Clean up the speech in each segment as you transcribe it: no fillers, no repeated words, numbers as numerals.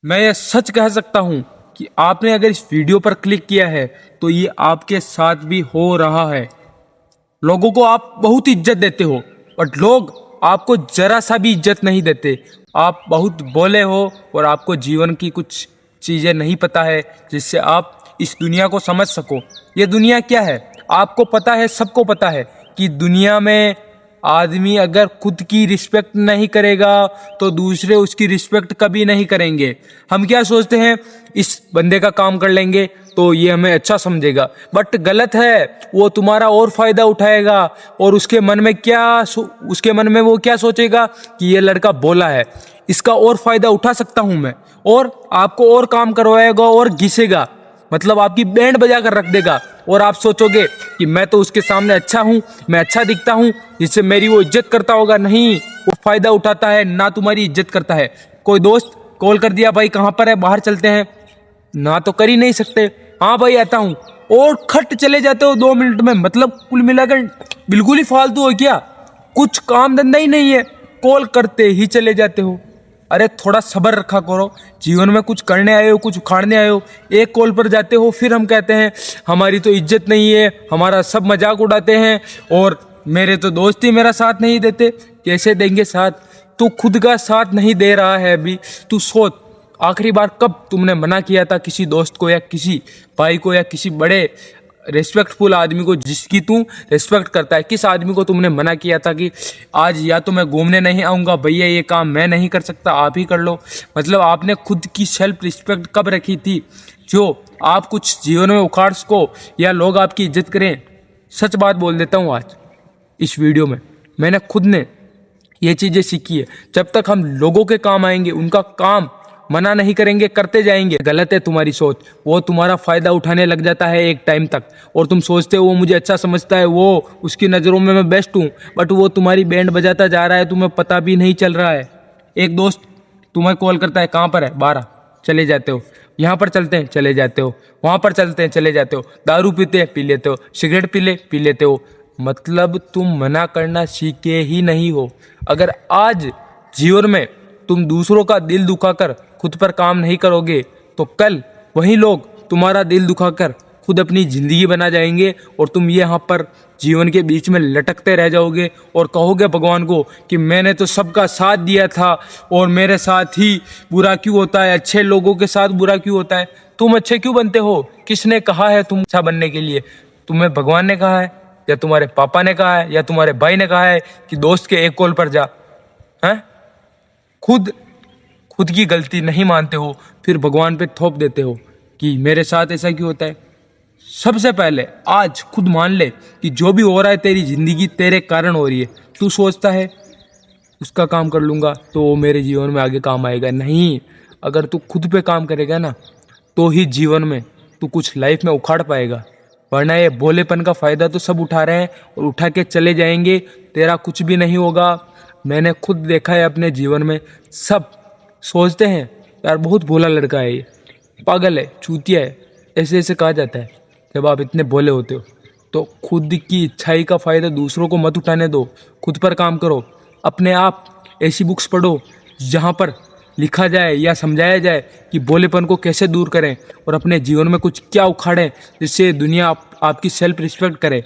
मैं ये सच कह सकता हूं कि आपने अगर इस वीडियो पर क्लिक किया है तो ये आपके साथ भी हो रहा है। लोगों को आप बहुत इज्जत देते हो बट लोग आपको जरा सा भी इज्जत नहीं देते। आप बहुत बोले हो और आपको जीवन की कुछ चीज़ें नहीं पता है जिससे आप इस दुनिया को समझ सको। ये दुनिया क्या है आपको पता है, सबको पता है कि दुनिया में आदमी अगर खुद की रिस्पेक्ट नहीं करेगा तो दूसरे उसकी रिस्पेक्ट कभी नहीं करेंगे। हम क्या सोचते हैं, इस बंदे का काम कर लेंगे तो ये हमें अच्छा समझेगा, बट गलत है। वो तुम्हारा और फायदा उठाएगा और उसके मन में वो क्या सोचेगा कि ये लड़का बोला है, इसका और फायदा उठा सकता हूं मैं, और आपको और काम करवाएगा और घिसेगा, मतलब आपकी बैंड बजा कर रख देगा। और आप सोचोगे कि मैं तो उसके सामने अच्छा हूं, मैं अच्छा दिखता हूं, जिससे मेरी वो इज्जत करता होगा। नहीं, वो फायदा उठाता है, ना तुम्हारी इज्जत करता है। कोई दोस्त कॉल कर दिया, भाई कहाँ पर है, बाहर चलते हैं, ना तो कर ही नहीं सकते, हाँ भाई आता हूँ, और खट चले जाते हो 2 मिनट में। मतलब कुल मिलाकर बिल्कुल ही फालतू हो क्या, कुछ काम धंधा ही नहीं है, कॉल करते ही चले जाते हो। अरे थोड़ा सब्र रखा करो, जीवन में कुछ करने आए हो, कुछ उखाड़ने आए हो, एक कॉल पर जाते हो, फिर हम कहते हैं हमारी तो इज्जत नहीं है, हमारा सब मजाक उड़ाते हैं और मेरे तो दोस्त ही मेरा साथ नहीं देते। कैसे देंगे साथ, तू खुद का साथ नहीं दे रहा है अभी। तू सोच, आखिरी बार कब तुमने मना किया था किसी दोस्त को या किसी भाई को या किसी बड़े रिस्पेक्टफुल आदमी को जिसकी तू रिस्पेक्ट करता है, किस आदमी को तुमने मना किया था कि आज या तो मैं घूमने नहीं आऊँगा भैया, ये काम मैं नहीं कर सकता, आप ही कर लो। मतलब आपने खुद की सेल्फ रिस्पेक्ट कब रखी थी जो आप कुछ जीवन में उखाड़ सको या लोग आपकी इज्जत करें। सच बात बोल देता हूँ, आज इस वीडियो में मैंने खुद ने ये चीज़ें सीखी है। जब तक हम लोगों के काम आएंगे, उनका काम मना नहीं करेंगे, करते जाएंगे। गलत है तुम्हारी सोच, वो तुम्हारा फायदा उठाने लग जाता है एक टाइम तक, और तुम सोचते हो वो मुझे अच्छा समझता है, वो उसकी नज़रों में मैं बेस्ट हूँ, बट वो तुम्हारी बैंड बजाता जा रहा है, तुम्हें पता भी नहीं चल रहा है। एक दोस्त तुम्हें कॉल करता है, कहाँ पर है, 12, चले जाते हो। यहाँ पर चलते हैं, चले जाते हो। वहाँ पर चलते हैं, चले जाते हो। दारू पीते हैं, पी लेते हो। सिगरेट पी लेते हो। मतलब तुम मना करना सीखे ही नहीं हो। अगर आज जीवन में तुम दूसरों का दिल दुखाकर खुद पर काम नहीं करोगे तो कल वही लोग तुम्हारा दिल दुखाकर खुद अपनी जिंदगी बना जाएंगे, और तुम ये यहाँ पर जीवन के बीच में लटकते रह जाओगे और कहोगे भगवान को कि मैंने तो सबका साथ दिया था और मेरे साथ ही बुरा क्यों होता है, अच्छे लोगों के साथ बुरा क्यों होता है। तुम अच्छे क्यों बनते हो, किसने कहा है तुम अच्छा बनने के लिए? तुम्हें भगवान ने कहा है, या तुम्हारे पापा ने कहा है, या तुम्हारे भाई ने कहा है कि दोस्त के एक कॉल पर जा? हैं? खुद खुद की गलती नहीं मानते हो, फिर भगवान पे थोप देते हो कि मेरे साथ ऐसा क्यों होता है। सबसे पहले आज खुद मान ले कि जो भी हो रहा है तेरी जिंदगी तेरे कारण हो रही है। तू सोचता है उसका काम कर लूंगा तो वो मेरे जीवन में आगे काम आएगा, नहीं। अगर तू खुद पे काम करेगा ना तो ही जीवन में तू कुछ लाइफ में उखाड़ पाएगा, वरना ये भोलेपन का फायदा तो सब उठा रहे हैं और उठा के चले जाएंगे, तेरा कुछ भी नहीं होगा। मैंने खुद देखा है अपने जीवन में। सब सोचते हैं यार बहुत भोला लड़का है, ये पागल है, चूतिया है, ऐसे ऐसे कहा जाता है जब आप इतने भोले होते हो। तो खुद की इच्छाई का फ़ायदा दूसरों को मत उठाने दो, खुद पर काम करो। अपने आप ऐसी बुक्स पढ़ो जहाँ पर लिखा जाए या समझाया जाए कि भोलेपन को कैसे दूर करें और अपने जीवन में कुछ क्या उखाड़ें जिससे दुनिया आपकी सेल्फ रिस्पेक्ट करे।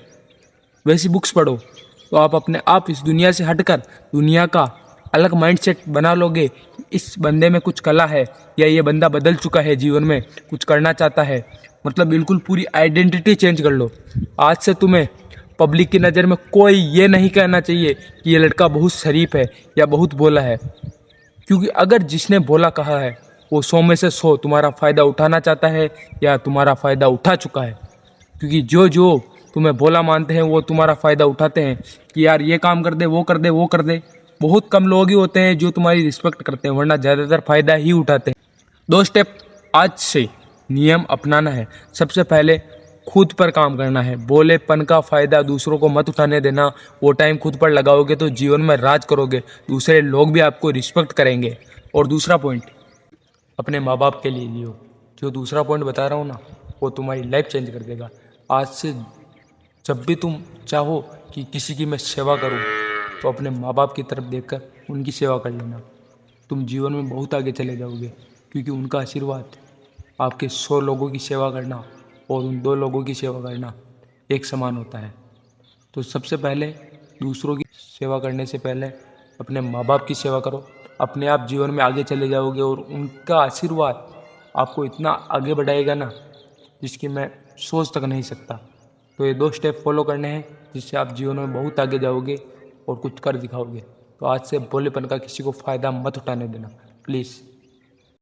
वैसी बुक्स पढ़ो तो आप अपने आप इस दुनिया से हटकर दुनिया का अलग माइंडसेट बना लोगे। इस बंदे में कुछ कला है, या ये बंदा बदल चुका है, जीवन में कुछ करना चाहता है। मतलब बिल्कुल पूरी आइडेंटिटी चेंज कर लो। आज से तुम्हें पब्लिक की नज़र में कोई ये नहीं कहना चाहिए कि ये लड़का बहुत शरीफ है या बहुत भोला है, क्योंकि अगर जिसने भोला कहा है वो 100 में से 100 तुम्हारा फ़ायदा उठाना चाहता है या तुम्हारा फ़ायदा उठा चुका है। क्योंकि जो जो तुम्हें भोला मानते हैं वो तुम्हारा फ़ायदा उठाते हैं कि यार ये काम कर दे, वो कर दे, वो कर दे। बहुत कम लोग ही होते हैं जो तुम्हारी रिस्पेक्ट करते हैं, वरना ज़्यादातर फ़ायदा ही उठाते हैं। 2 स्टेप आज से नियम अपनाना है। सबसे पहले खुद पर काम करना है। भोलेपन का फ़ायदा दूसरों को मत उठाने देना। वो टाइम खुद पर लगाओगे तो जीवन में राज करोगे, दूसरे लोग भी आपको रिस्पेक्ट करेंगे। और दूसरा पॉइंट अपने माँ बाप के लिए लियो। जो दूसरा पॉइंट बता रहा हूँ ना, वो तुम्हारी लाइफ चेंज कर देगा। आज से जब भी तुम चाहो कि किसी की मैं सेवा करूं तो अपने माँ बाप की तरफ देखकर उनकी सेवा कर लेना, तुम जीवन में बहुत आगे चले जाओगे। क्योंकि उनका आशीर्वाद आपके 100 लोगों की सेवा करना और उन 2 लोगों की सेवा करना एक समान होता है। तो सबसे पहले दूसरों की सेवा करने से पहले अपने माँ बाप की सेवा करो। अपने आप जीवन में आगे चले जाओगे और उनका आशीर्वाद आपको इतना आगे बढ़ाएगा ना, जिसकी मैं सोच तक नहीं सकता। तो ये 2 स्टेप फॉलो करने हैं, जिससे आप जीवन में बहुत आगे जाओगे और कुछ कर दिखाओगे। तो आज से भोलेपन का किसी को फ़ायदा मत उठाने देना, प्लीज़।